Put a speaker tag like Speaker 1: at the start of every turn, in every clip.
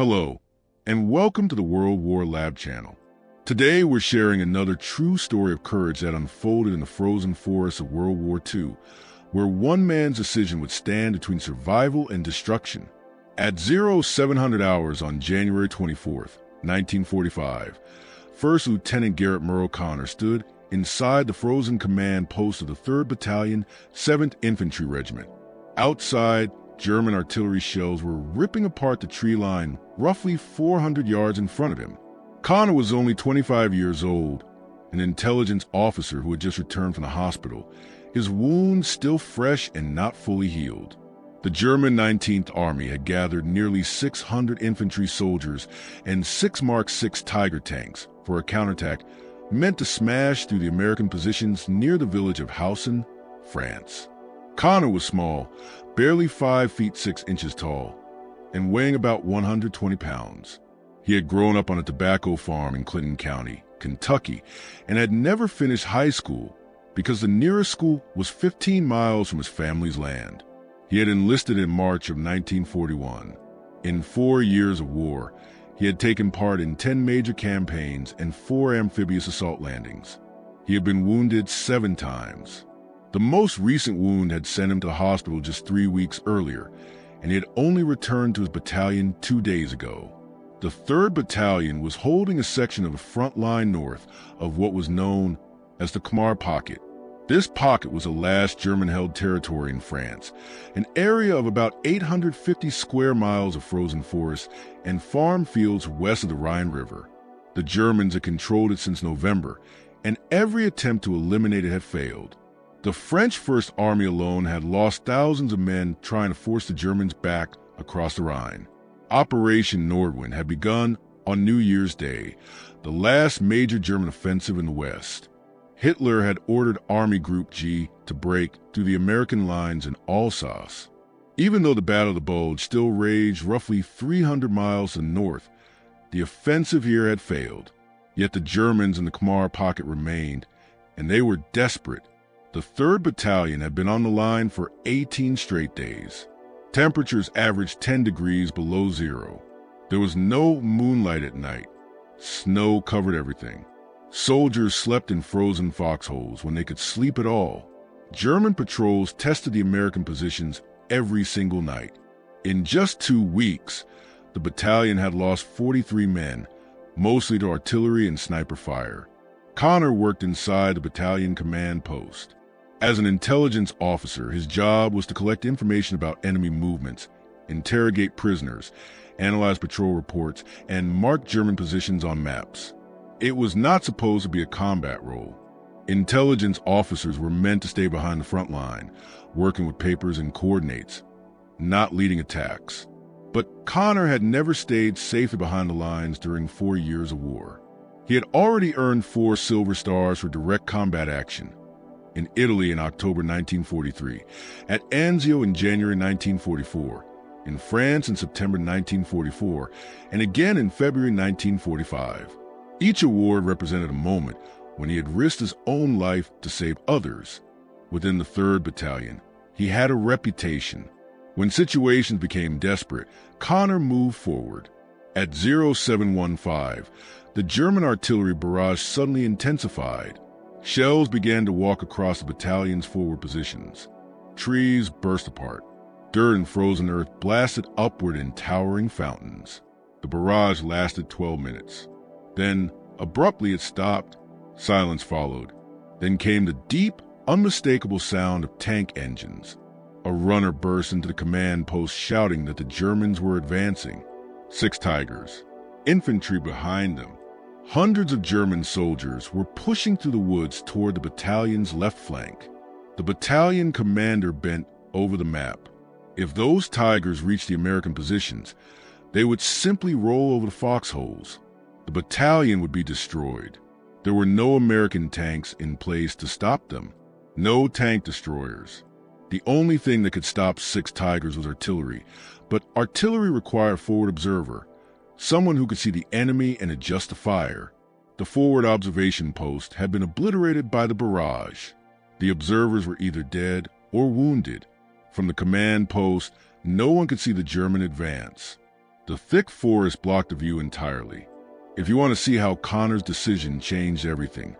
Speaker 1: Hello, and welcome to the World War Lab channel. Today we're sharing another true story of courage that unfolded in the frozen forests of World War II, where one man's decision would stand between survival and destruction. At 0700 hours on January 24th, 1945, First Lieutenant Garlin Murl Conner stood inside the frozen command post of the 3rd Battalion, 7th Infantry Regiment. Outside, German artillery shells were ripping apart the tree line roughly 400 yards in front of him. Conner was only 25 years old, an intelligence officer who had just returned from the hospital, his wounds still fresh and not fully healed. The German 19th Army had gathered nearly 600 infantry soldiers and 6 Mark VI Tiger tanks for a counterattack meant to smash through the American positions near the village of Houssen, France. Conner was small, barely 5 feet 6 inches tall, and weighing about 120 pounds. He had grown up on a tobacco farm in Clinton County, Kentucky, and had never finished high school because the nearest school was 15 miles from his family's land. He had enlisted in March of 1941. In 4 years of war, he had taken part in 10 major campaigns and 4 amphibious assault landings. He had been wounded 7 times. The most recent wound had sent him to the hospital just 3 weeks earlier, and he had only returned to his battalion 2 days ago. The 3rd Battalion was holding a section of the front line north of what was known as the Khmer Pocket. This pocket was the last German-held territory in France, an area of about 850 square miles of frozen forest and farm fields west of the Rhine River. The Germans had controlled it since November, and every attempt to eliminate it had failed. The French First Army alone had lost thousands of men trying to force the Germans back across the Rhine. Operation Nordwind had begun on New Year's Day, the last major German offensive in the West. Hitler had ordered Army Group G to break through the American lines in Alsace. Even though the Battle of the Bulge still raged roughly 300 miles to the north, the offensive here had failed. Yet the Germans in the Khmer Pocket remained, and they were desperate. The 3rd Battalion had been on the line for 18 straight days. Temperatures averaged 10 degrees below zero. There was no moonlight at night. Snow covered everything. Soldiers slept in frozen foxholes when they could sleep at all. German patrols tested the American positions every single night. In just 2 weeks, the battalion had lost 43 men, mostly to artillery and sniper fire. Conner worked inside the battalion command post. As an intelligence officer, his job was to collect information about enemy movements, interrogate prisoners, analyze patrol reports, and mark German positions on maps. It was not supposed to be a combat role. Intelligence officers were meant to stay behind the front line, working with papers and coordinates, not leading attacks. But Conner had never stayed safely behind the lines during 4 years of war. He had already earned 4 Silver Stars for direct combat action. In Italy in October 1943, at Anzio in January 1944, in France in September 1944, and again in February 1945. Each award represented a moment when he had risked his own life to save others. Within the 3rd Battalion, he had a reputation. When situations became desperate, Conner moved forward. At 0715, the German artillery barrage suddenly intensified. Shells began to walk across the battalion's forward positions. Trees burst apart. Dirt and frozen earth blasted upward in towering fountains. The barrage lasted 12 minutes. Then, abruptly, it stopped. Silence followed. Then came the deep, unmistakable sound of tank engines. A runner burst into the command post shouting that the Germans were advancing. 6 Tigers. Infantry behind them. Hundreds of German soldiers were pushing through the woods toward the battalion's left flank. The battalion commander bent over the map. If those Tigers reached the American positions, they would simply roll over the foxholes. The battalion would be destroyed. There were no American tanks in place to stop them. No tank destroyers. The only thing that could stop 6 Tigers was artillery, but artillery required a forward observer, someone who could see the enemy and adjust the fire. The forward observation post had been obliterated by the barrage. The observers were either dead or wounded. From the command post, no one could see the German advance. The thick forest blocked the view entirely. If you want to see how Conner's decision changed everything,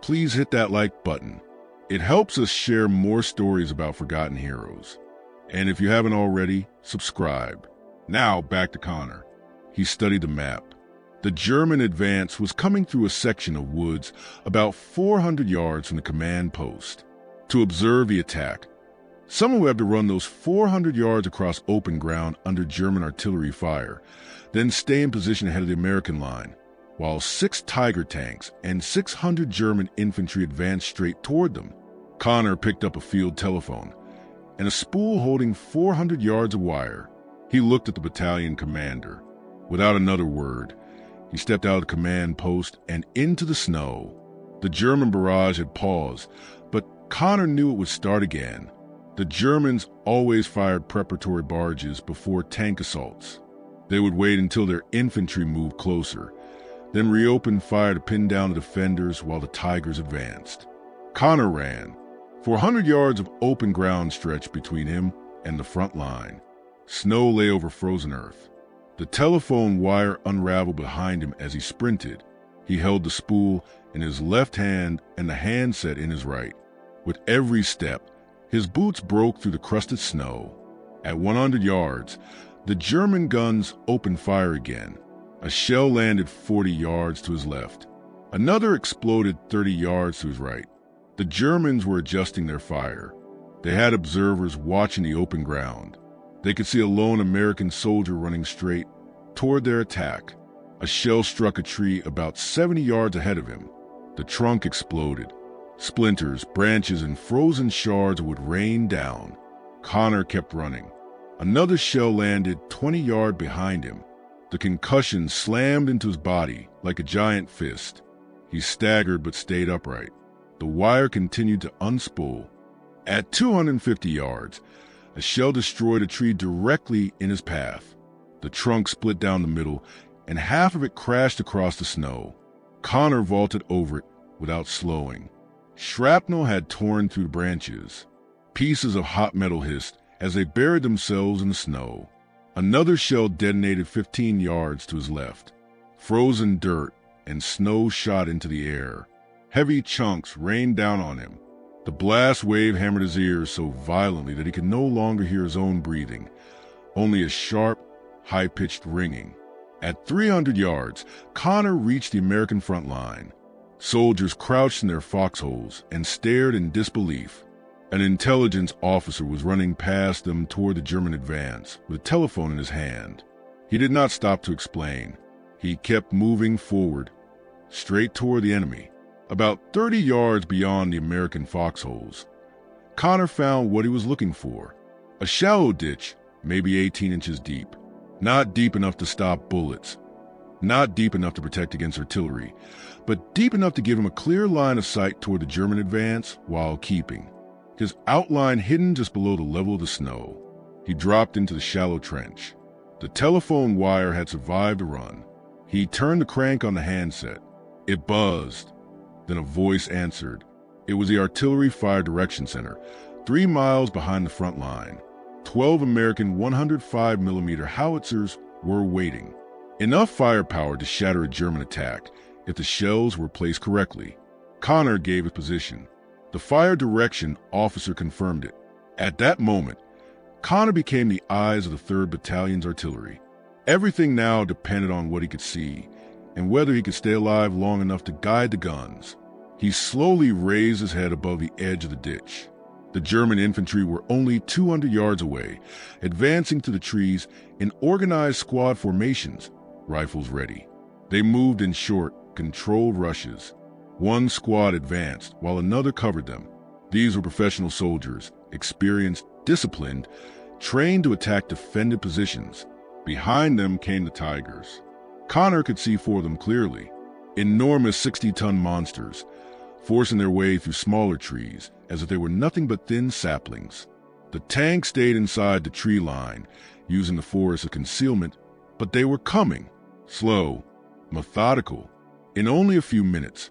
Speaker 1: please hit that like button. It helps us share more stories about forgotten heroes. And if you haven't already, subscribe. Now back to Conner. He studied the map. The German advance was coming through a section of woods about 400 yards from the command post. To observe the attack, someone would have to run those 400 yards across open ground under German artillery fire, then stay in position ahead of the American line, while 6 Tiger tanks and 600 German infantry advanced straight toward them. Conner picked up a field telephone and a spool holding 400 yards of wire. He looked at the battalion commander. Without another word, he stepped out of the command post and into the snow. The German barrage had paused, but Conner knew it would start again. The Germans always fired preparatory barrages before tank assaults. They would wait until their infantry moved closer, then reopen fire to pin down the defenders while the Tigers advanced. Conner ran. 400 yards of open ground stretched between him and the front line. Snow lay over frozen earth. The telephone wire unraveled behind him as he sprinted. He held the spool in his left hand and the handset in his right. With every step, his boots broke through the crusted snow. At 100 yards, the German guns opened fire again. A shell landed 40 yards to his left. Another exploded 30 yards to his right. The Germans were adjusting their fire. They had observers watching the open ground. They could see a lone American soldier running straight toward their attack. A shell struck a tree about 70 yards ahead of him. The trunk exploded. Splinters, branches, and frozen shards would rain down. Conner kept running. Another shell landed 20 yards behind him. The concussion slammed into his body like a giant fist. He staggered but stayed upright. The wire continued to unspool. At 250 yards, a shell destroyed a tree directly in his path. The trunk split down the middle, and half of it crashed across the snow. Conner vaulted over it without slowing. Shrapnel had torn through the branches. Pieces of hot metal hissed as they buried themselves in the snow. Another shell detonated 15 yards to his left. Frozen dirt and snow shot into the air. Heavy chunks rained down on him. The blast wave hammered his ears so violently that he could no longer hear his own breathing, only a sharp, high-pitched ringing. At 300 yards, Conner reached the American front line. Soldiers crouched in their foxholes and stared in disbelief. An intelligence officer was running past them toward the German advance with a telephone in his hand. He did not stop to explain. He kept moving forward, straight toward the enemy. About 30 yards beyond the American foxholes, Conner found what he was looking for. A shallow ditch, maybe 18 inches deep. Not deep enough to stop bullets. Not deep enough to protect against artillery, but deep enough to give him a clear line of sight toward the German advance while keeping his outline hidden just below the level of the snow. He dropped into the shallow trench. The telephone wire had survived the run. He turned the crank on the handset. It buzzed. Then a voice answered. It was the Artillery Fire Direction Center, 3 miles behind the front line. 12 American 105mm howitzers were waiting. Enough firepower to shatter a German attack if the shells were placed correctly. Conner gave his position. The fire direction officer confirmed it. At that moment, Conner became the eyes of the 3rd Battalion's artillery. Everything now depended on what he could see and whether he could stay alive long enough to guide the guns. He slowly raised his head above the edge of the ditch. The German infantry were only 200 yards away, advancing to the trees in organized squad formations, rifles ready. They moved in short, controlled rushes. One squad advanced while another covered them. These were professional soldiers, experienced, disciplined, trained to attack defended positions. Behind them came the Tigers. Conner could see 4 of them clearly. Enormous 60-ton monsters, forcing their way through smaller trees as if they were nothing but thin saplings. The tanks stayed inside the tree line, using the forest as concealment, but they were coming. Slow, methodical. In only a few minutes,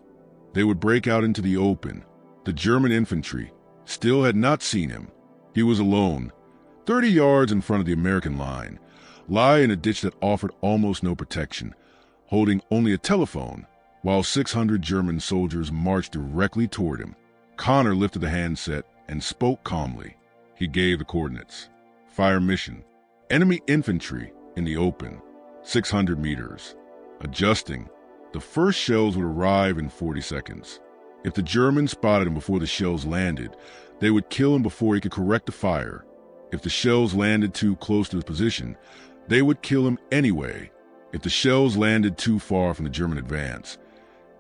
Speaker 1: they would break out into the open. The German infantry still had not seen him. He was alone, 30 yards in front of the American line, lie in a ditch that offered almost no protection, holding only a telephone, while 600 German soldiers marched directly toward him. Conner lifted the handset and spoke calmly. He gave the coordinates. Fire mission. Enemy infantry in the open, 600 meters. Adjusting. The first shells would arrive in 40 seconds. If the Germans spotted him before the shells landed, they would kill him before he could correct the fire. If the shells landed too close to his position, they would kill him anyway. If the shells landed too far from the German advance,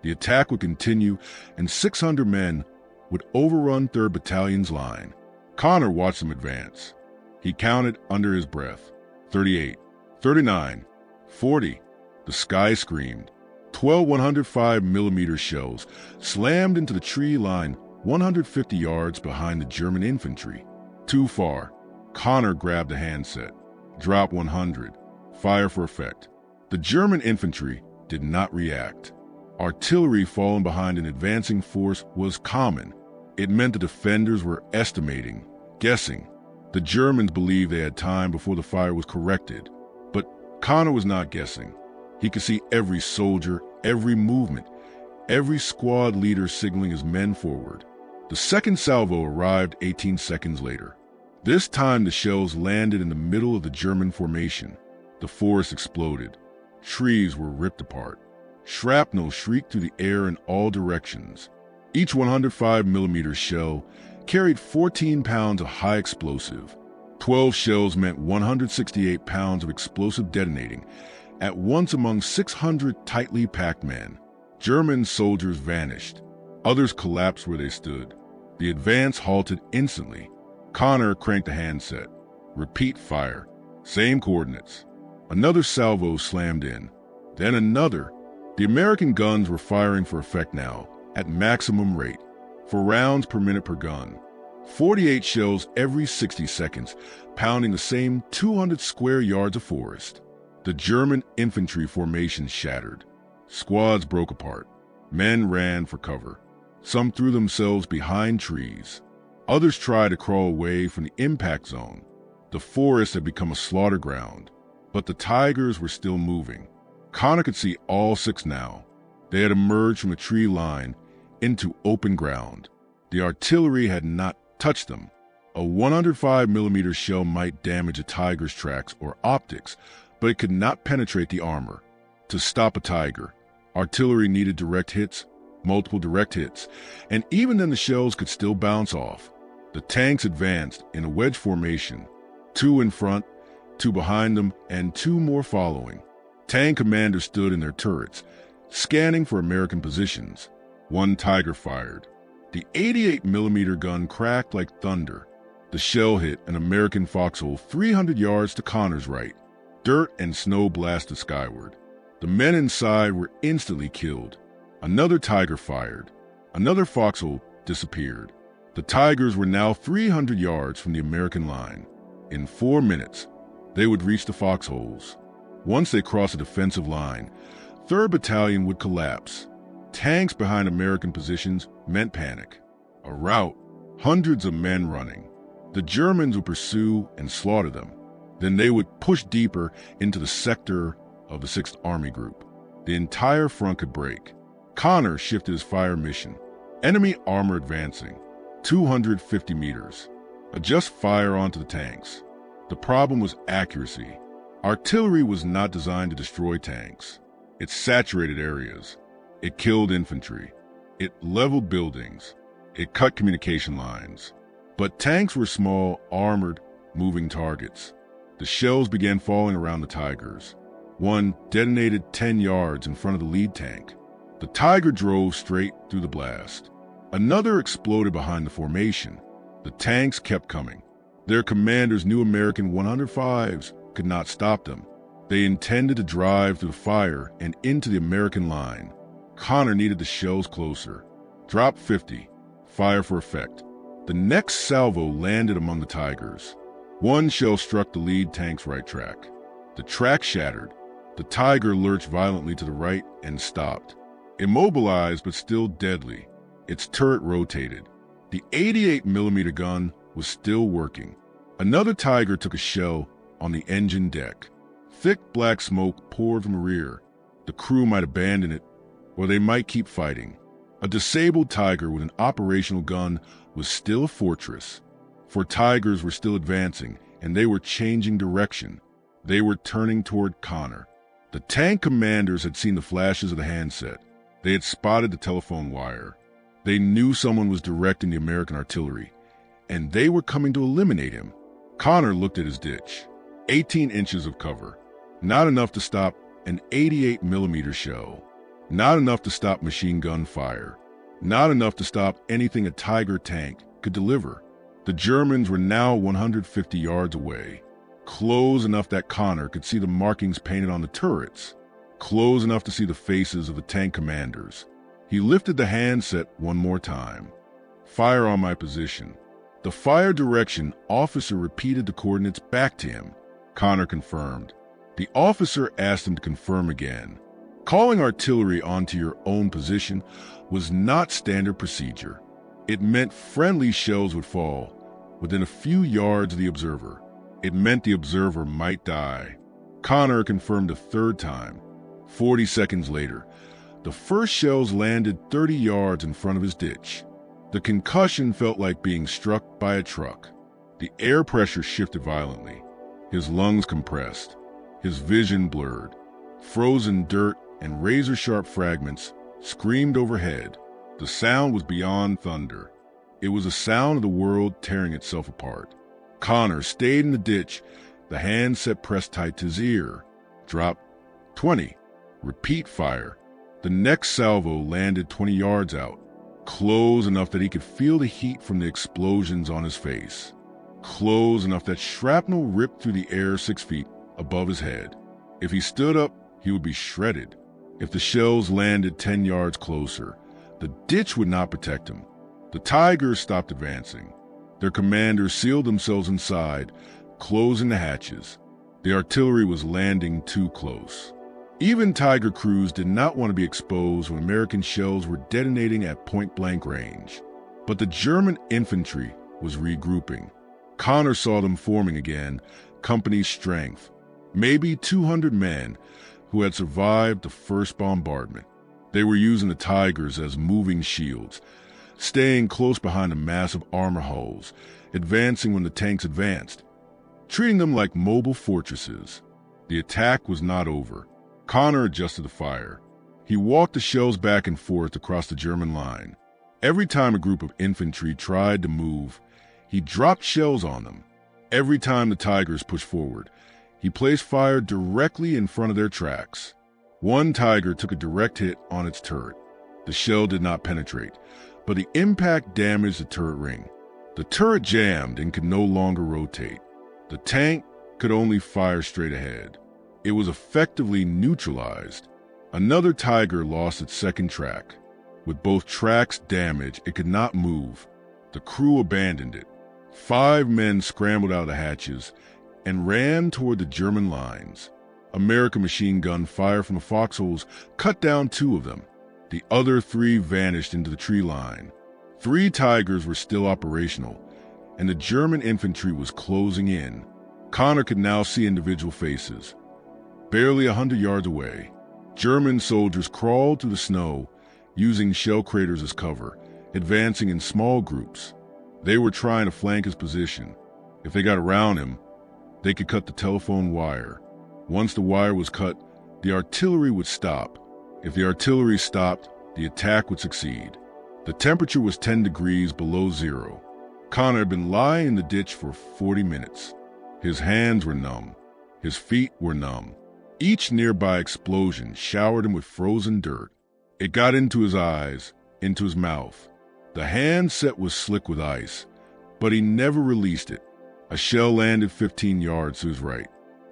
Speaker 1: the attack would continue and 600 men would overrun 3rd Battalion's line. Conner watched them advance. He counted under his breath. 38, 39, 40. The sky screamed. 12 105mm shells slammed into the tree line 150 yards behind the German infantry. Too far. Conner grabbed the handset. Drop 100. Fire for effect. The German infantry did not react. Artillery falling behind an advancing force was common. It meant the defenders were estimating, guessing. The Germans believed they had time before the fire was corrected. But Conner was not guessing. He could see every soldier, every movement, every squad leader signaling his men forward. The second salvo arrived 18 seconds later. This time the shells landed in the middle of the German formation. The forest exploded. Trees were ripped apart. Shrapnel shrieked through the air in all directions. Each 105mm shell carried 14 pounds of high explosive. 12 shells meant 168 pounds of explosive detonating at once among 600 tightly packed men. German soldiers vanished. Others collapsed where they stood. The advance halted instantly. Conner cranked the handset. Repeat fire. Same coordinates. Another salvo slammed in. Then another. The American guns were firing for effect now, at maximum rate, 4 rounds per minute per gun. 48 shells every 60 seconds, pounding the same 200 square yards of forest. The German infantry formation shattered. Squads broke apart. Men ran for cover. Some threw themselves behind trees. Others tried to crawl away from the impact zone. The forest had become a slaughter ground, but the Tigers were still moving. Conner could see all 6 now. They had emerged from a tree line into open ground. The artillery had not touched them. A 105mm shell might damage a Tiger's tracks or optics, but it could not penetrate the armor. To stop a Tiger, artillery needed direct hits, multiple direct hits, and even then the shells could still bounce off. The tanks advanced in a wedge formation, 2 in front, 2 behind them, and 2 more following. Tank commanders stood in their turrets, scanning for American positions. 1 Tiger fired. The 88mm gun cracked like thunder. The shell hit an American foxhole 300 yards to Conner's right. Dirt and snow blasted skyward. The men inside were instantly killed. Another Tiger fired. Another foxhole disappeared. The Tigers were now 300 yards from the American line. In 4 minutes, they would reach the foxholes. Once they crossed a defensive line, 3rd Battalion would collapse. Tanks behind American positions meant panic. A rout, hundreds of men running. The Germans would pursue and slaughter them. Then they would push deeper into the sector of the 6th Army Group. The entire front could break. Conner shifted his fire mission. Enemy armor advancing. 250 meters. Adjust fire onto the tanks. The problem was accuracy. Artillery was not designed to destroy tanks. It saturated areas. It killed infantry. It leveled buildings. It cut communication lines. But tanks were small, armored, moving targets. The shells began falling around the Tigers. One detonated 10 yards in front of the lead tank. The Tiger drove straight through the blast. Another exploded behind the formation. The tanks kept coming. Their commanders knew American 105s could not stop them. They intended to drive through the fire and into the American line. Conner needed the shells closer. Drop 50. Fire for effect. The next salvo landed among the Tigers. 1 shell struck the lead tank's right track. The track shattered. The Tiger lurched violently to the right and stopped. Immobilized but still deadly, its turret rotated. The 88mm gun was still working. Another Tiger took a shell on the engine deck. Thick black smoke poured from the rear. The crew might abandon it, or they might keep fighting. A disabled Tiger with an operational gun was still a fortress. For Tigers were still advancing, and they were changing direction. They were turning toward Conner. The tank commanders had seen the flashes of the handset. They had spotted the telephone wire. They knew someone was directing the American artillery, and they were coming to eliminate him. Conner looked at his ditch. 18 inches of cover. Not enough to stop an 88mm shell. Not enough to stop machine gun fire. Not enough to stop anything a Tiger tank could deliver. The Germans were now 150 yards away. Close enough that Conner could see the markings painted on the turrets. Close enough to see the faces of the tank commanders. He lifted the handset one more time. Fire on my position. The fire direction officer repeated the coordinates back to him. Conner confirmed. The officer asked him to confirm again. Calling artillery onto your own position was not standard procedure. It meant friendly shells would fall within a few yards of the observer. It meant the observer might die. Conner confirmed a third time. 40 seconds later, the first shells landed 30 yards in front of his ditch. The concussion felt like being struck by a truck. The air pressure shifted violently. His lungs compressed. His vision blurred. Frozen dirt and razor-sharp fragments screamed overhead. The sound was beyond thunder. It was a sound of the world tearing itself apart. Conner stayed in the ditch, the handset pressed tight to his ear. Drop. 20. Repeat fire. The next salvo landed 20 yards out, close enough that he could feel the heat from the explosions on his face. Close enough that shrapnel ripped through the air 6 feet above his head. If he stood up, he would be shredded. If the shells landed 10 yards closer, the ditch would not protect him. The Tigers stopped advancing. Their commanders sealed themselves inside, closing the hatches. The artillery was landing too close. Even Tiger crews did not want to be exposed when American shells were detonating at point-blank range. But the German infantry was regrouping. Conner saw them forming again, company strength. Maybe 200 men who had survived the first bombardment. They were using the Tigers as moving shields, staying close behind the massive armor hulls, advancing when the tanks advanced, treating them like mobile fortresses. The attack was not over. Conner adjusted the fire. He walked the shells back and forth across the German line. Every time a group of infantry tried to move, he dropped shells on them. Every time the Tigers pushed forward, he placed fire directly in front of their tracks. One Tiger took a direct hit on its turret. The shell did not penetrate, but the impact damaged the turret ring. The turret jammed and could no longer rotate. The tank could only fire straight ahead. It was effectively neutralized. Another Tiger lost its second track. With both tracks damaged, it could not move. The crew abandoned it. 5 men scrambled out of the hatches and ran toward the German lines. American machine gun fire from the foxholes cut down 2 of them. The other 3 vanished into the tree line. 3 Tigers were still operational, and the German infantry was closing in. Conner could now see individual faces. Barely 100 yards away, German soldiers crawled through the snow, using shell craters as cover, advancing in small groups. They were trying to flank his position. If they got around him, they could cut the telephone wire. Once the wire was cut, the artillery would stop. If the artillery stopped, the attack would succeed. The temperature was 10 degrees below zero. Conner had been lying in the ditch for 40 minutes. His hands were numb. His feet were numb. Each nearby explosion showered him with frozen dirt. It got into his eyes, into his mouth. The handset was slick with ice, but he never released it. A shell landed 15 yards to his right.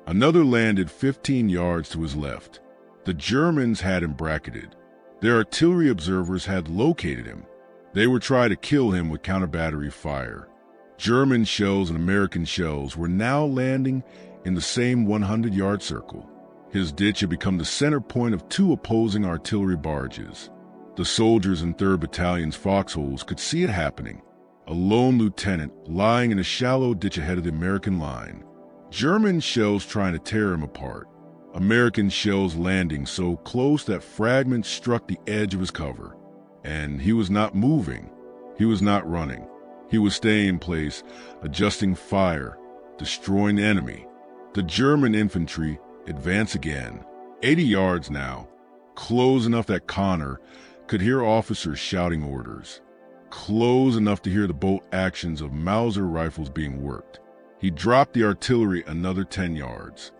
Speaker 1: Another landed 15 yards to his left. The Germans had him bracketed. Their artillery observers had located him. They were trying to kill him with counter-battery fire. German shells and American shells were now landing in the same 100-yard circle. His ditch had become the center point of 2 opposing artillery barges. The soldiers in 3rd Battalion's foxholes could see it happening. A lone lieutenant lying in a shallow ditch ahead of the American line. German shells trying to tear him apart. American shells landing so close that fragments struck the edge of his cover. And he was not moving. He was not running. He was staying in place, adjusting fire, destroying the enemy. The German infantry advance again, 80 yards now, close enough that Conner could hear officers shouting orders, close enough to hear the bolt actions of Mauser rifles being worked. He dropped the artillery another 10 yards.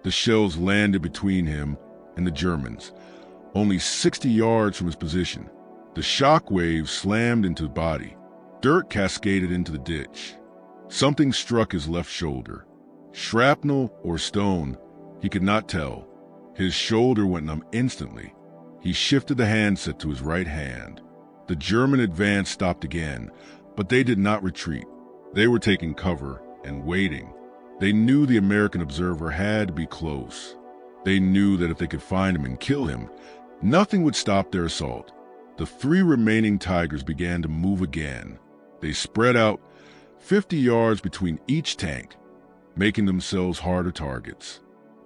Speaker 1: The shells landed between him and the Germans, only 60 yards from his position. The shock waves slammed into the body. Dirt cascaded into the ditch. Something struck his left shoulder. Shrapnel or stone, he could not tell. His shoulder went numb instantly. He shifted the handset to his right hand. The German advance stopped again, but they did not retreat. They were taking cover and waiting. They knew the American observer had to be close. They knew that if they could find him and kill him, nothing would stop their assault. The 3 remaining Tigers began to move again. They spread out 50 yards between each tank, making themselves harder targets.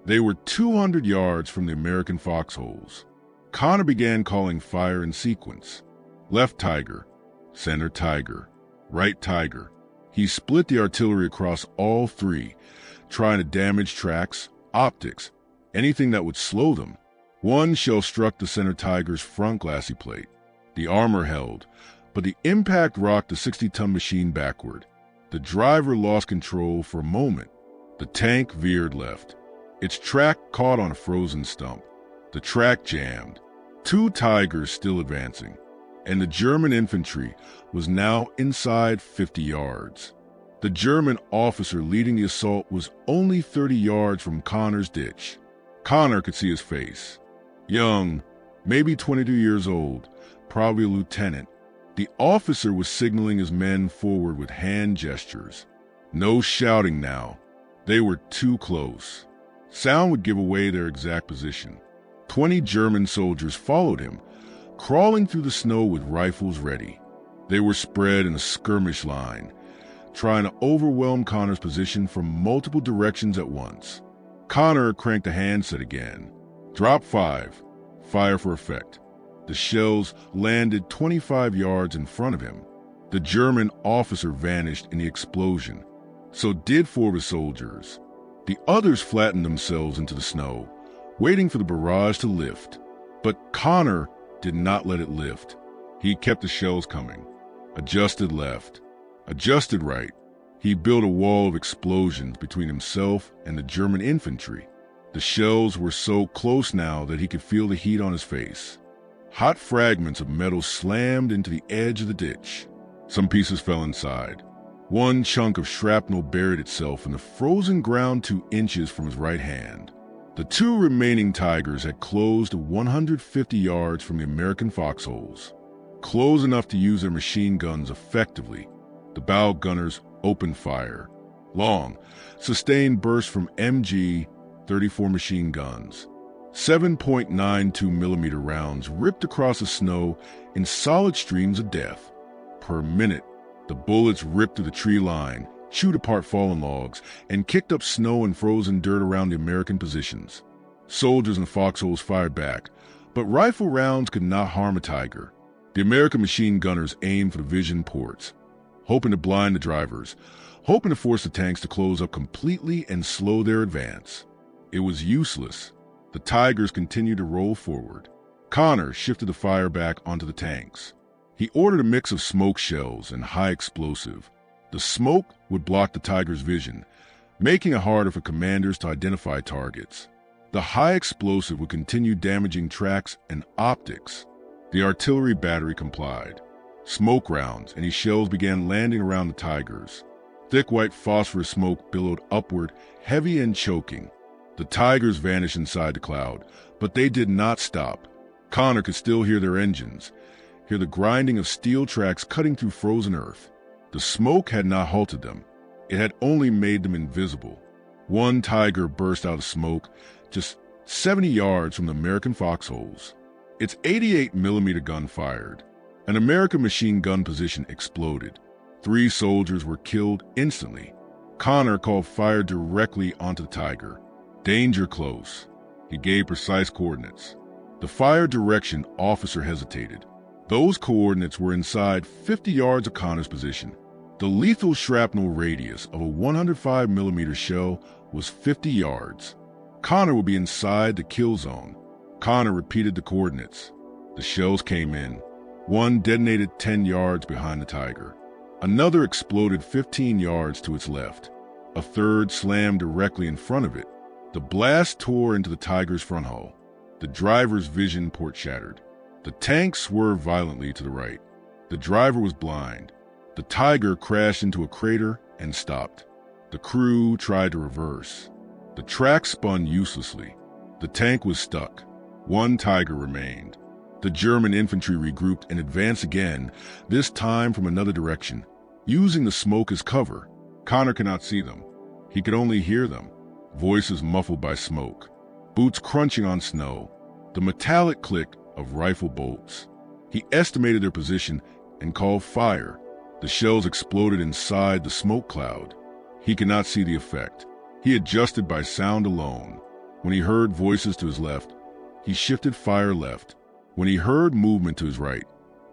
Speaker 1: They were 200 yards from the American foxholes. Conner began calling fire in sequence. Left Tiger, center Tiger, right Tiger. He split the artillery across all 3, trying to damage tracks, optics, anything that would slow them. One shell struck the center Tiger's front glassy plate. The armor held, but the impact rocked the 60-ton machine backward. The driver lost control for a moment. The tank veered left. Its track caught on a frozen stump. The track jammed. 2 Tigers still advancing, and the German infantry was now inside 50 yards. The German officer leading the assault was only 30 yards from Conner's ditch. Conner could see his face. Young, maybe 22 years old, probably a lieutenant. The officer was signaling his men forward with hand gestures. No shouting now. They were too close. Sound would give away their exact position. 20 German soldiers followed him, crawling through the snow with rifles ready. They were spread in a skirmish line, trying to overwhelm Conner's position from multiple directions at once. Conner cranked the handset again. Drop 5. Fire for effect. The shells landed 25 yards in front of him. The German officer vanished in the explosion. So did 4 of his soldiers. The others flattened themselves into the snow, waiting for the barrage to lift. But Conner did not let it lift. He kept the shells coming. Adjusted left. Adjusted right. He built a wall of explosions between himself and the German infantry. The shells were so close now that he could feel the heat on his face. Hot fragments of metal slammed into the edge of the ditch. Some pieces fell inside. One chunk of shrapnel buried itself in the frozen ground 2 inches from his right hand. The 2 remaining Tigers had closed to 150 yards from the American foxholes. Close enough to use their machine guns effectively. The bow gunners opened fire. Long, sustained bursts from MG-34 machine guns. 7.92 millimeter rounds ripped across the snow in solid streams of death. Per minute, the bullets ripped through the tree line, chewed apart fallen logs, and kicked up snow and frozen dirt around the American positions. Soldiers in the foxholes fired back, but rifle rounds could not harm a Tiger. The American machine gunners aimed for the vision ports, hoping to blind the drivers, hoping to force the tanks to close up completely and slow their advance. It was useless. The Tigers continued to roll forward. Conner shifted the fire back onto the tanks. He ordered a mix of smoke shells and high explosive. The smoke would block the Tigers' vision, making it harder for commanders to identify targets. The high explosive would continue damaging tracks and optics. The artillery battery complied. Smoke rounds and his shells began landing around the Tigers. Thick white phosphorus smoke billowed upward, heavy and choking. The Tigers vanished inside the cloud, but they did not stop. Conner could still hear their engines, hear the grinding of steel tracks cutting through frozen earth. The smoke had not halted them. It had only made them invisible. One Tiger burst out of smoke just 70 yards from the American foxholes. Its 88 millimeter gun fired. An American machine gun position exploded. 3 soldiers were killed instantly. Conner called fire directly onto the Tiger. Danger close. He gave precise coordinates. The fire direction officer hesitated. Those coordinates were inside 50 yards of Conner's position. The lethal shrapnel radius of a 105mm shell was 50 yards. Conner would be inside the kill zone. Conner repeated the coordinates. The shells came in. One detonated 10 yards behind the Tiger. Another exploded 15 yards to its left. A third slammed directly in front of it. The blast tore into the Tiger's front hull. The driver's vision port shattered. The tank swerved violently to the right. The driver was blind. The Tiger crashed into a crater and stopped. The crew tried to reverse. The track spun uselessly. The tank was stuck. One Tiger remained. The German infantry regrouped and advanced again, this time from another direction. Using the smoke as cover, Conner could not see them. He could only hear them. Voices muffled by smoke. Boots crunching on snow. The metallic click of rifle bolts. He estimated their position and called fire. The shells exploded inside the smoke cloud. He could not see the effect. He adjusted by sound alone. When he heard voices to his left, he shifted fire left. When he heard movement to his right,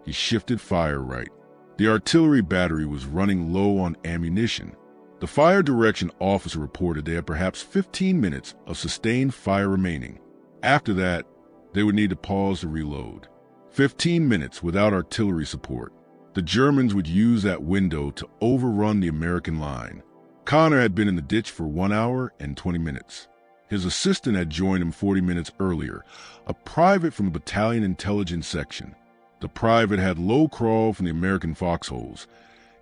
Speaker 1: he shifted fire right. The artillery battery was running low on ammunition. The fire direction officer reported they had perhaps 15 minutes of sustained fire remaining. After that, they would need to pause to reload. 15 minutes without artillery support. The Germans would use that window to overrun the American line. Conner had been in the ditch for 1 hour and 20 minutes. His assistant had joined him 40 minutes earlier, a private from the battalion intelligence section. The private had low crawl from the American foxholes,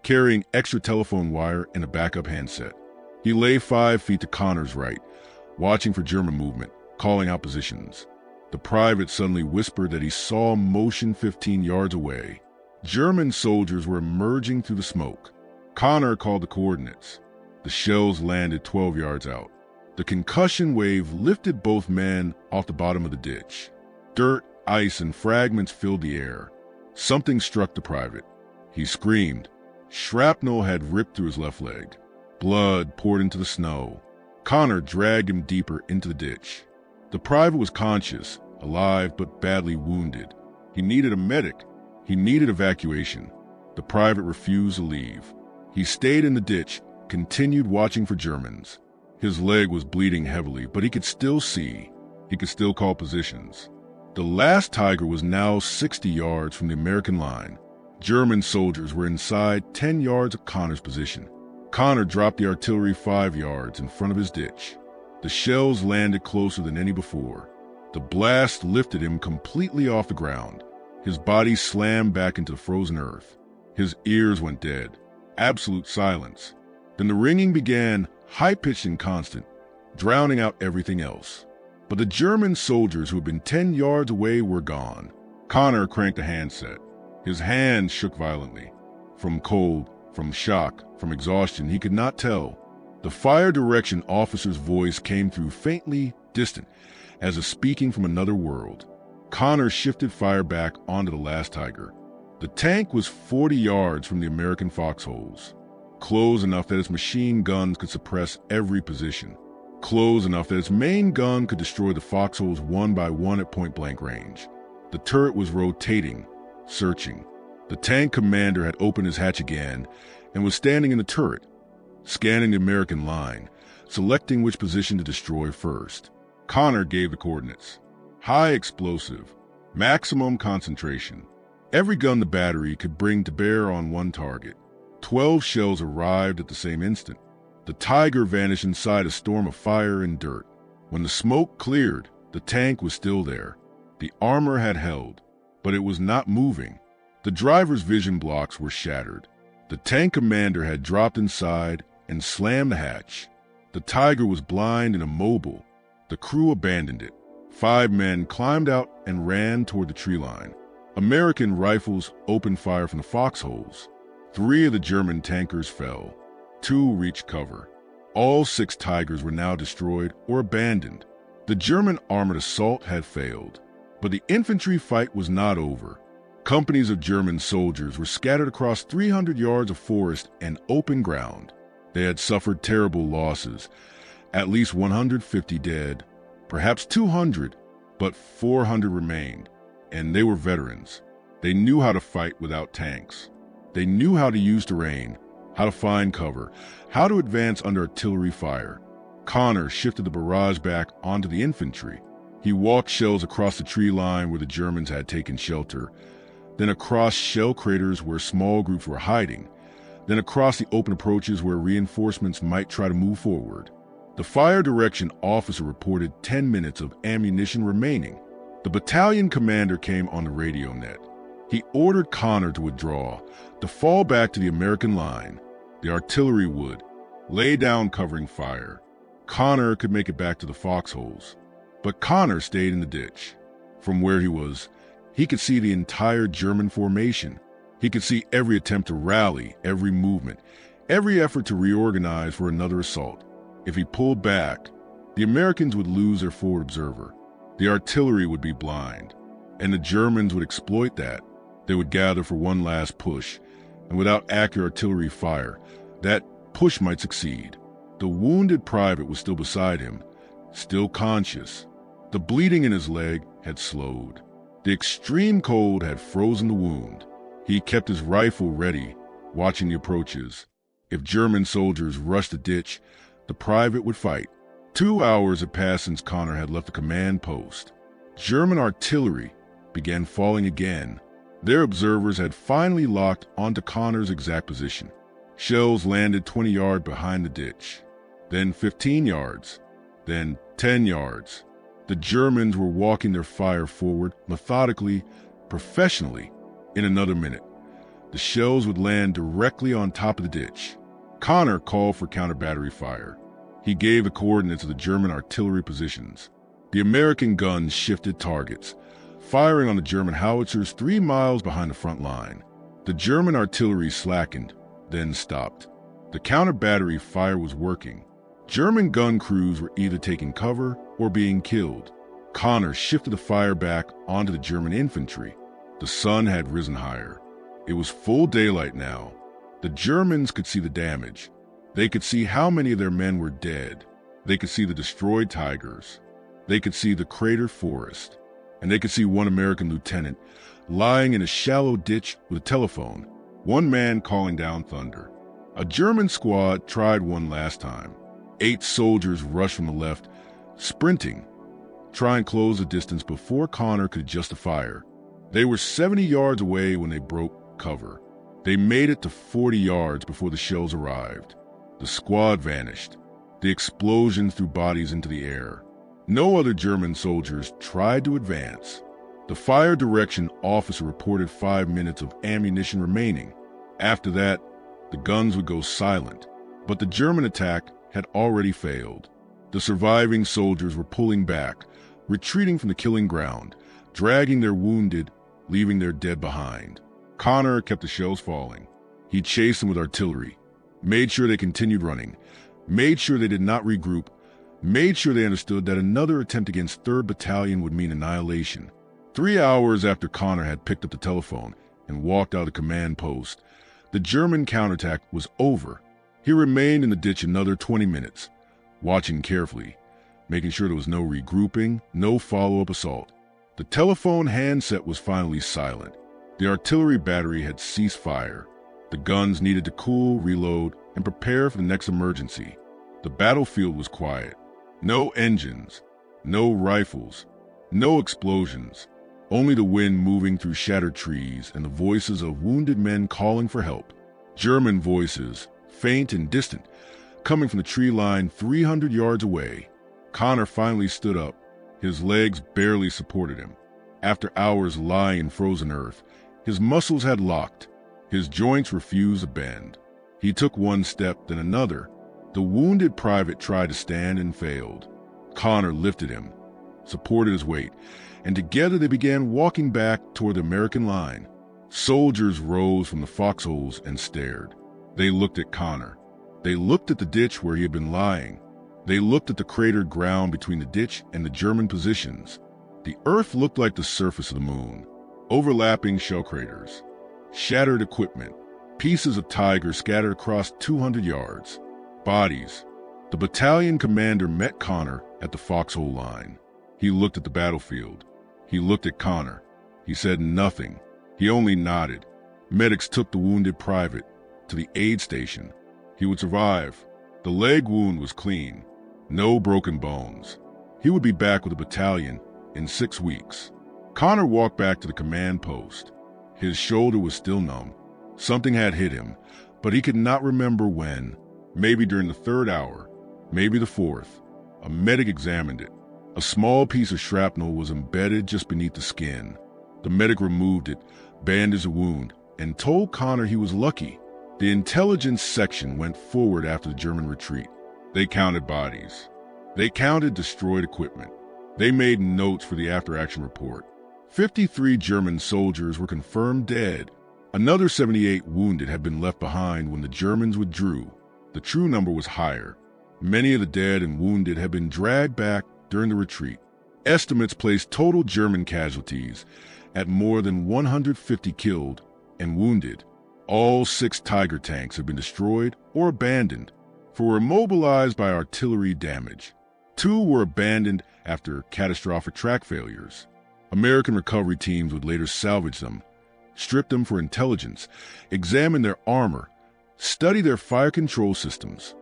Speaker 1: carrying extra telephone wire and a backup handset. He lay 5 feet to Conner's right, watching for German movement, calling out positions. The private suddenly whispered that he saw motion 15 yards away. German soldiers were emerging through the smoke. Conner called the coordinates. The shells landed 12 yards out. The concussion wave lifted both men off the bottom of the ditch. Dirt, ice, and fragments filled the air. Something struck the private. He screamed. Shrapnel had ripped through his left leg. Blood poured into the snow. Conner dragged him deeper into the ditch. The private was conscious, alive, but badly wounded. He needed a medic. He needed evacuation. The private refused to leave. He stayed in the ditch, continued watching for Germans. His leg was bleeding heavily, but he could still see. He could still call positions. The last Tiger was now 60 yards from the American line. German soldiers were inside 10 yards of Conner's position. Conner dropped the artillery 5 yards in front of his ditch. The shells landed closer than any before. The blast lifted him completely off the ground. His body slammed back into the frozen earth. His ears went dead. Absolute silence. Then the ringing began, high-pitched and constant, drowning out everything else. But the German soldiers who had been 10 yards away were gone. Conner cranked a handset. His hands shook violently. From cold, from shock, from exhaustion, he could not tell. The fire direction officer's voice came through faintly, distant, as if speaking from another world. Conner shifted fire back onto the last Tiger. The tank was 40 yards from the American foxholes. Close enough that its machine guns could suppress every position. Close enough that its main gun could destroy the foxholes one by one at point-blank range. The turret was rotating, searching. The tank commander had opened his hatch again and was standing in the turret, scanning the American line, selecting which position to destroy first. Conner gave the coordinates. High explosive, maximum concentration. Every gun the battery could bring to bear on one target. 12 shells arrived at the same instant. The Tiger vanished inside a storm of fire and dirt. When the smoke cleared, the tank was still there. The armor had held, but it was not moving. The driver's vision blocks were shattered. The tank commander had dropped inside and slammed the hatch. The Tiger was blind and immobile. The crew abandoned it. 5 men climbed out and ran toward the tree line. American rifles opened fire from the foxholes. 3 of the German tankers fell. 2 reached cover. All 6 Tigers were now destroyed or abandoned. The German armored assault had failed. But the infantry fight was not over. Companies of German soldiers were scattered across 300 yards of forest and open ground. They had suffered terrible losses, at least 150 dead, perhaps 200, but 400 remained, and they were veterans. They knew how to fight without tanks. They knew how to use terrain, how to find cover, how to advance under artillery fire. Conner shifted the barrage back onto the infantry. He walked shells across the tree line where the Germans had taken shelter, then across shell craters where small groups were hiding, then across the open approaches where reinforcements might try to move forward. The fire direction officer reported 10 minutes of ammunition remaining. The battalion commander came on the radio net. He ordered Conner to withdraw, to fall back to the American line. The artillery would lay down covering fire. Conner could make it back to the foxholes. But Conner stayed in the ditch. From where he was, he could see the entire German formation. He could see every attempt to rally, every movement, every effort to reorganize for another assault. If he pulled back, the Americans would lose their forward observer. The artillery would be blind, and the Germans would exploit that. They would gather for one last push, and without accurate artillery fire, that push might succeed. The wounded private was still beside him, still conscious. The bleeding in his leg had slowed. The extreme cold had frozen the wound. He kept his rifle ready, watching the approaches. If German soldiers rushed the ditch, the private would fight. 2 hours had passed since Conner had left the command post. German artillery began falling again. Their observers had finally locked onto Conner's exact position. Shells landed 20 yards behind the ditch, then 15 yards, then 10 yards. The Germans were walking their fire forward methodically, professionally. In another minute, the shells would land directly on top of the ditch. Conner called for counter-battery fire. He gave the coordinates of the German artillery positions. The American guns shifted targets, firing on the German howitzers 3 miles behind the front line. The German artillery slackened, then stopped. The counter-battery fire was working. German gun crews were either taking cover or being killed. Conner shifted the fire back onto the German infantry. The sun had risen higher. It was full daylight now. The Germans could see the damage. They could see how many of their men were dead. They could see the destroyed tigers. They could see the cratered forest. And they could see one American lieutenant lying in a shallow ditch with a telephone, one man calling down thunder. A German squad tried one last time. 8 soldiers rushed from the left, sprinting, trying to close the distance before Conner could adjust the fire. They were 70 yards away when they broke cover. They made it to 40 yards before the shells arrived. The squad vanished. The explosions threw bodies into the air. No other German soldiers tried to advance. The fire direction officer reported 5 minutes of ammunition remaining. After that, the guns would go silent. But the German attack had already failed. The surviving soldiers were pulling back, retreating from the killing ground, dragging their wounded, leaving their dead behind. Conner kept the shells falling. He chased them with artillery, made sure they continued running, made sure they did not regroup, made sure they understood that another attempt against 3rd Battalion would mean annihilation. 3 hours after Conner had picked up the telephone and walked out of the command post, the German counterattack was over. He remained in the ditch another 20 minutes, watching carefully, making sure there was no regrouping, no follow-up assault. The telephone handset was finally silent. The artillery battery had ceased fire. The guns needed to cool, reload, and prepare for the next emergency. The battlefield was quiet. No engines, no rifles, no explosions, only the wind moving through shattered trees and the voices of wounded men calling for help. German voices, faint and distant, coming from the tree line 300 yards away. Conner finally stood up. His legs barely supported him. After hours lying in frozen earth, his muscles had locked. His joints refused to bend. He took one step, then another. The wounded private tried to stand and failed. Conner lifted him, supported his weight, and together they began walking back toward the American line. Soldiers rose from the foxholes and stared. They looked at Conner. They looked at the ditch where he had been lying. They looked at the cratered ground between the ditch and the German positions. The earth looked like the surface of the moon. Overlapping shell craters, shattered equipment, pieces of tiger scattered across 200 yards, bodies, The battalion commander met Conner at the foxhole line. He looked at the battlefield. He looked at Conner. He said nothing. He only nodded. Medics took the wounded private to the aid station. He would survive. The leg wound was clean. No broken bones. He would be back with the battalion in 6 weeks. Conner walked back to the command post. His shoulder was still numb. Something had hit him, but he could not remember when. Maybe during the 3rd hour, maybe the 4th. A medic examined it. A small piece of shrapnel was embedded just beneath the skin. The medic removed it, bandaged the wound, and told Conner he was lucky. The intelligence section went forward after the German retreat. They counted bodies. They counted destroyed equipment. They made notes for the after-action report. 53 German soldiers were confirmed dead. Another 78 wounded had been left behind when the Germans withdrew. The true number was higher. Many of the dead and wounded had been dragged back during the retreat. Estimates placed total German casualties at more than 150 killed and wounded. All 6 Tiger tanks had been destroyed or abandoned, for were immobilized by artillery damage. 2 were abandoned after catastrophic track failures. American recovery teams would later salvage them, strip them for intelligence, examine their armor, study their fire control systems.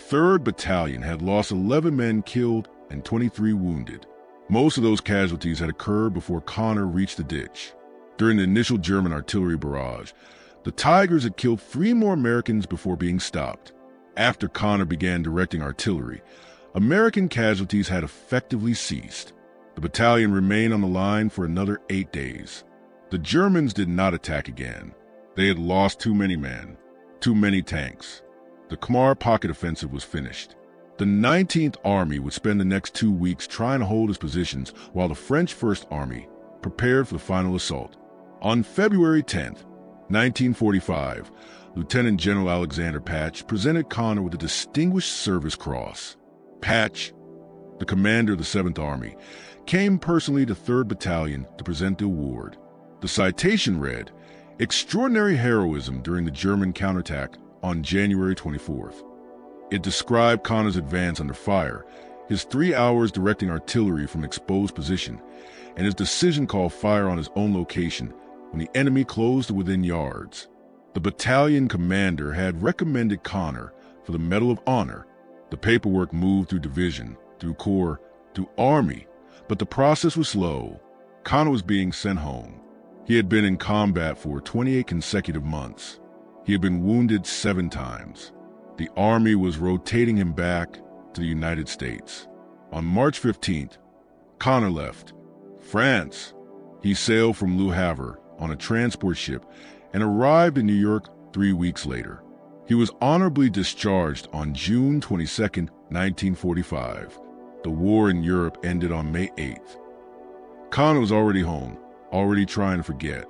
Speaker 1: 3rd Battalion had lost 11 men killed and 23 wounded. Most of those casualties had occurred before Conner reached the ditch. During the initial German artillery barrage, the Tigers had killed 3 more Americans before being stopped. After Conner began directing artillery, American casualties had effectively ceased. The battalion remained on the line for another 8 days. The Germans did not attack again. They had lost too many men, too many tanks. The Khmer pocket offensive was finished. The 19th Army would spend the next 2 weeks trying to hold its positions while the French First Army prepared for the final assault. On February 10th, 1945, Lieutenant General Alexander Patch presented Conner with the Distinguished Service Cross. Patch, the commander of the 7th Army, came personally to 3rd Battalion to present the award. The citation read, "Extraordinary heroism during the German counterattack on January 24th. It described Conner's advance under fire, his 3 hours directing artillery from exposed position, and his decision call fire on his own location when the enemy closed to within yards. The battalion commander had recommended Conner for the Medal of Honor. The paperwork moved through division, through corps, through army, but the process was slow. Conner was being sent home. He had been in combat for 28 consecutive months. He had been wounded 7 times. The army was rotating him back to the United States. On March 15th, Conner left France. He sailed from Le Havre on a transport ship and arrived in New York 3 weeks later. He was honorably discharged on June 22, 1945. The war in Europe ended on May 8th. Conner was already home, already trying to forget.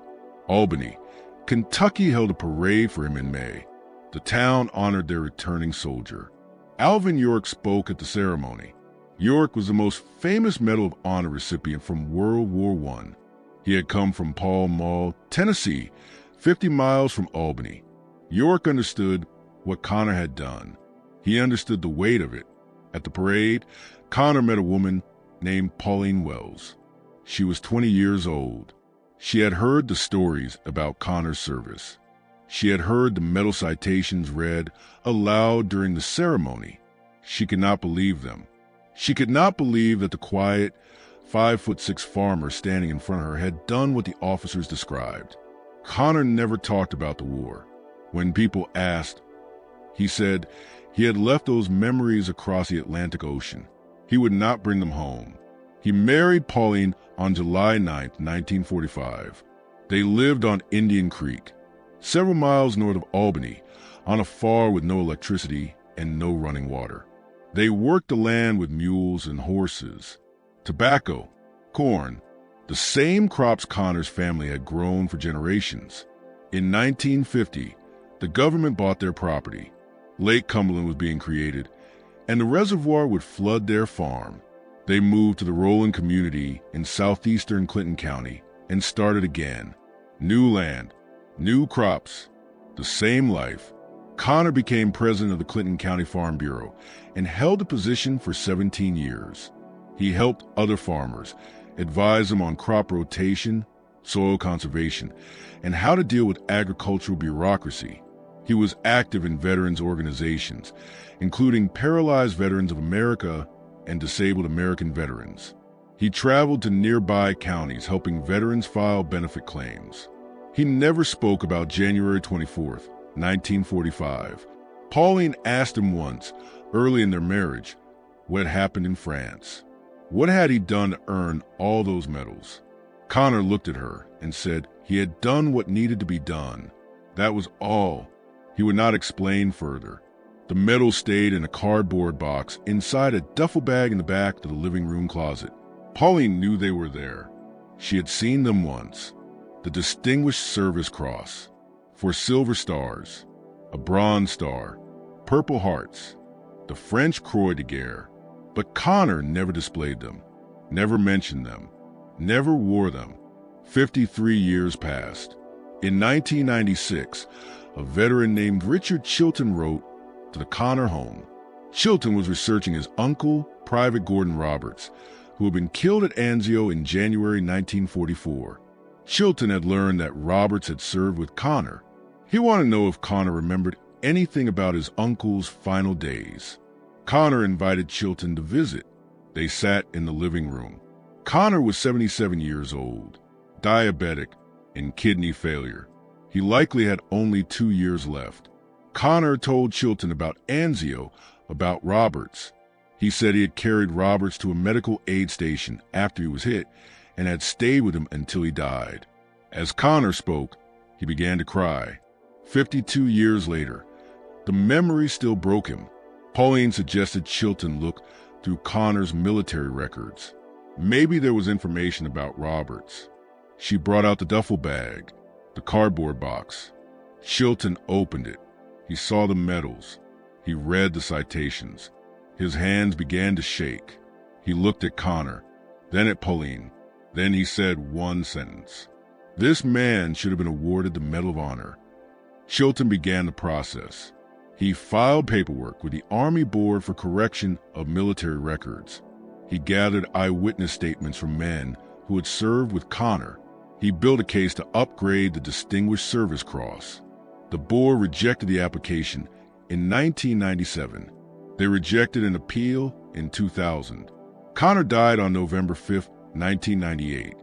Speaker 1: Albany, Kentucky held a parade for him in May. The town honored their returning soldier. Alvin York spoke at the ceremony. York was the most famous Medal of Honor recipient from World War I. He had come from Pall Mall, Tennessee, 50 miles from Albany. York understood what Conner had done. He understood the weight of it. At the parade, Conner met a woman named Pauline Wells. She was 20 years old. She had heard the stories about Conner's service. She had heard the medal citations read aloud during the ceremony. She could not believe them. She could not believe that the quiet, 5'6" farmer standing in front of her had done what the officers described. Conner never talked about the war. When people asked, he said he had left those memories across the Atlantic Ocean. He would not bring them home. He married Pauline on July 9, 1945. They lived on Indian Creek, several miles north of Albany, on a farm with no electricity and no running water. They worked the land with mules and horses. Tobacco, corn, the same crops Conner's family had grown for generations. In 1950, the government bought their property. Lake Cumberland was being created, and the reservoir would flood their farm. They moved to the Roland community in southeastern Clinton County and started again. New land, new crops, the same life. Conner became president of the Clinton County Farm Bureau and held the position for 17 years. He helped other farmers, advised them on crop rotation, soil conservation, and how to deal with agricultural bureaucracy. He was active in veterans organizations, including Paralyzed Veterans of America and Disabled American Veterans. He traveled to nearby counties helping veterans file benefit claims. He never spoke about January 24th, 1945. Pauline asked him once, early in their marriage, what had happened in France. What had he done to earn all those medals? Conner looked at her and said he had done what needed to be done. That was all. He would not explain further. The medals stayed in a cardboard box inside a duffel bag in the back of the living room closet. Pauline knew they were there. She had seen them once. The Distinguished Service Cross, 4 silver stars, a bronze star, Purple Hearts, the French Croix de Guerre. But Conner never displayed them, never mentioned them, never wore them. 53 years passed. In 1996, a veteran named Richard Chilton wrote to the Conner home. Chilton was researching his uncle, Private Gordon Roberts, who had been killed at Anzio in January 1944. Chilton had learned that Roberts had served with Conner. He wanted to know if Conner remembered anything about his uncle's final days. Conner invited Chilton to visit. They sat in the living room. Conner was 77 years old, diabetic, and kidney failure. He likely had only 2 years left. Conner told Chilton about Anzio, about Roberts. He said he had carried Roberts to a medical aid station after he was hit and had stayed with him until he died. As Conner spoke, he began to cry. 52 years later, the memory still broke him. Pauline suggested Chilton look through Conner's military records. Maybe there was information about Roberts. She brought out the duffel bag, the cardboard box. Chilton opened it. He saw the medals. He read the citations. His hands began to shake. He looked at Conner, then at Pauline. Then he said one sentence. This man should have been awarded the Medal of Honor. Chilton began the process. He filed paperwork with the Army Board for Correction of Military Records. He gathered eyewitness statements from men who had served with Conner. He built a case to upgrade the Distinguished Service Cross. The board rejected the application in 1997. They rejected an appeal in 2000. Conner died on November 5, 1998.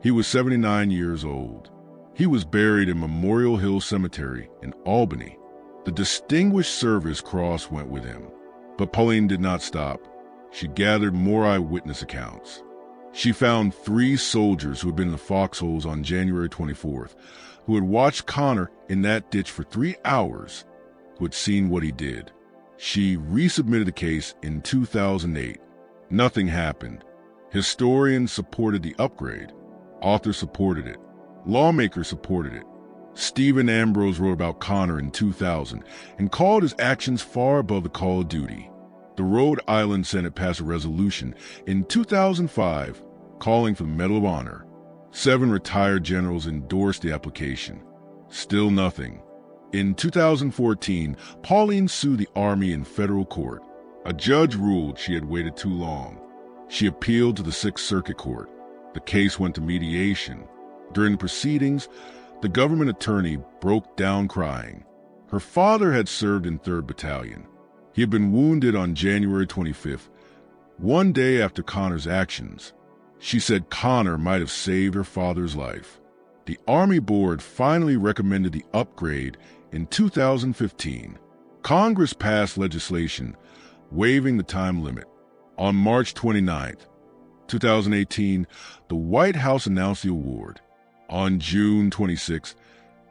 Speaker 1: He was 79 years old. He was buried in Memorial Hill Cemetery in Albany. The Distinguished Service Cross went with him. But Pauline did not stop. She gathered more eyewitness accounts. She found 3 soldiers who had been in the foxholes on January 24th, who had watched Conner in that ditch for 3 hours, who had seen what he did. She resubmitted the case in 2008. Nothing happened. Historians supported the upgrade. Authors supported it. Lawmakers supported it. Stephen Ambrose wrote about Conner in 2000 and called his actions far above the call of duty. The Rhode Island Senate passed a resolution in 2005 calling for the Medal of Honor. 7 retired generals endorsed the application. Still nothing. In 2014, Pauline sued the Army in federal court. A judge ruled she had waited too long. She appealed to the 6th Circuit Court. The case went to mediation. During the proceedings, the government attorney broke down crying. Her father had served in 3rd Battalion. He had been wounded on January 25th, one day after Conner's actions. She said Conner might have saved her father's life. The Army Board finally recommended the upgrade in 2015. Congress passed legislation waiving the time limit. On March 29, 2018, the White House announced the award. On June 26,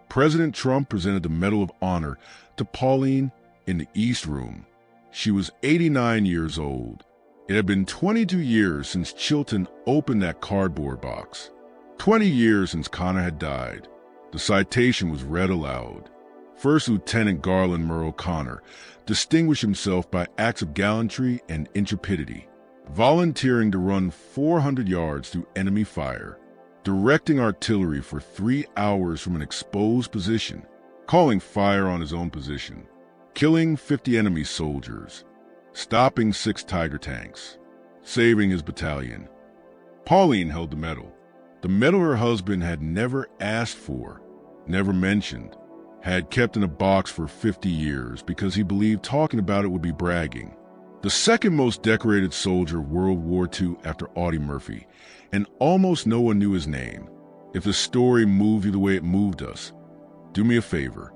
Speaker 1: President Trump presented the Medal of Honor to Pauline in the East Room. She was 89 years old. It had been 22 years since Chilton opened that cardboard box. 20 years since Conner had died. The citation was read aloud. First Lieutenant Garlin Murl Conner distinguished himself by acts of gallantry and intrepidity, volunteering to run 400 yards through enemy fire, directing artillery for 3 hours from an exposed position, calling fire on his own position, killing 50 enemy soldiers, stopping 6 Tiger tanks, saving his battalion. Pauline held the medal her husband had never asked for, never mentioned, had kept in a box for 50 years because he believed talking about it would be bragging. The second most decorated soldier of World War II after Audie Murphy, and almost no one knew his name. If the story moved you the way it moved us, do me a favor,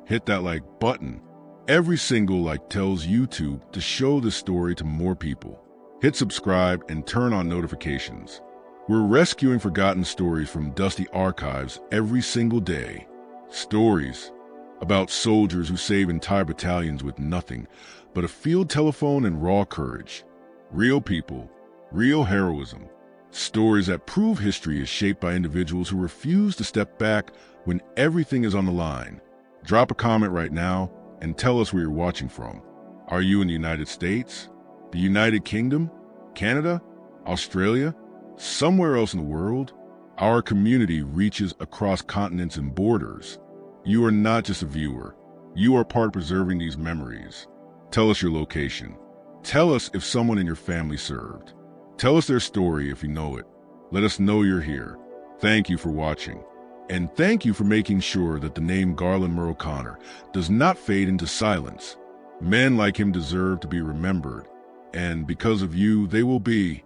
Speaker 1: hit that like button. Every single like tells YouTube to show this story to more people. Hit subscribe and turn on notifications. We're rescuing forgotten stories from dusty archives every single day. Stories about soldiers who save entire battalions with nothing but a field telephone and raw courage. Real people, real heroism. Stories that prove history is shaped by individuals who refuse to step back when everything is on the line. Drop a comment right now and tell us where you're watching from. Are you in the United States, the United Kingdom, Canada, Australia, somewhere else in the world? Our community reaches across continents and borders. You are not just a viewer. You are part of preserving these memories. Tell us your location. Tell us if someone in your family served. Tell us their story if you know it. Let us know you're here. Thank you for watching. And thank you for making sure that the name Garlin Murl Conner does not fade into silence. Men like him deserve to be remembered, and because of you, they will be.